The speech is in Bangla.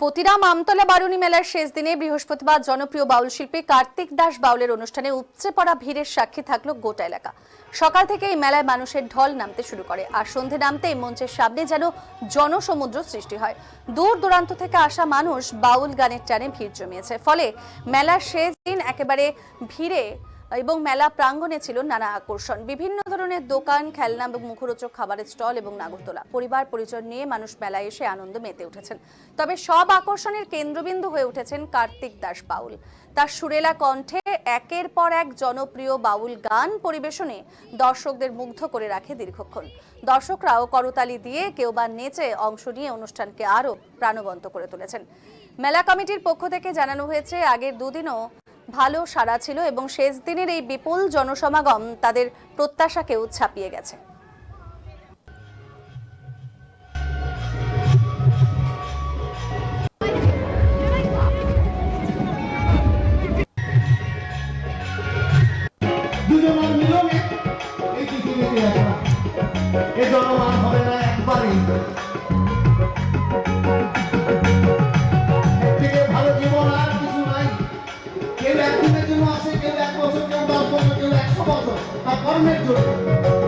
পতিরাম আমতলা বারুণী মেলার শেষ দিনে বৃহস্পতিবার জনপ্রিয় বাউল শিল্পী কার্তিক দাস বাউলের অনুষ্ঠানে উপচে পড়া ভিড়ের সাক্ষী থাকলো গোটা এলাকা। সকাল থেকে এই মেলায় মানুষের ঢল নামতে শুরু করে, আর সন্ধে নামতেই মঞ্চের সামনে যেন জনসমুদ্র সৃষ্টি হয়। দূর দূরান্ত থেকে আসা মানুষ বাউল গানের টানে ভিড় জমিয়েছে, ফলে মেলার শেষ দিন একেবারে ভিড়ে এবং মেলা প্রাঙ্গণে ছিল নানা আকর্ষণ, বিভিন্ন ধরনের দোকান, খেলনা এবং মুখরোচক খাবারের স্টল এবং নাগরদোলা। পরিবার পরিজন নিয়ে মানুষ মেলায় এসে আনন্দ মেতে উঠেছেন। তবে সব আকর্ষণের কেন্দ্রবিন্দু হয়ে উঠেছেন কার্তিক দাস বাউল। তার সুরেলা কণ্ঠে একের পর এক জনপ্রিয় বাউল গান পরিবেশনে দর্শকদের মুগ্ধ করে রাখে দীর্ঘক্ষণ। দর্শকরাও করতালি দিয়ে, কেউ বা নেচে অংশ নিয়ে অনুষ্ঠানকে আরো প্রাণবন্ত করে তুলেছেন। মেলা কমিটির পক্ষ থেকে জানানো হয়েছে, আগের দুদিনও ভালো সাড়া ছিল এবং শেষ দিনের এই বিপুল জনসমাগম তাদের প্রত্যাশাকেও ছাপিয়ে গেছে। দুজনের মিলনে এই পৃথিবীতে এ জনমান হবে না একবারই। এর থেকে ভালো জীবন আর কিছু নাই। কেউ একদিনের জন্য আসে, কেউ 1 বছর, কেউ 10 বছর, কেউ 100 বছর, তা কর্মের জন্য।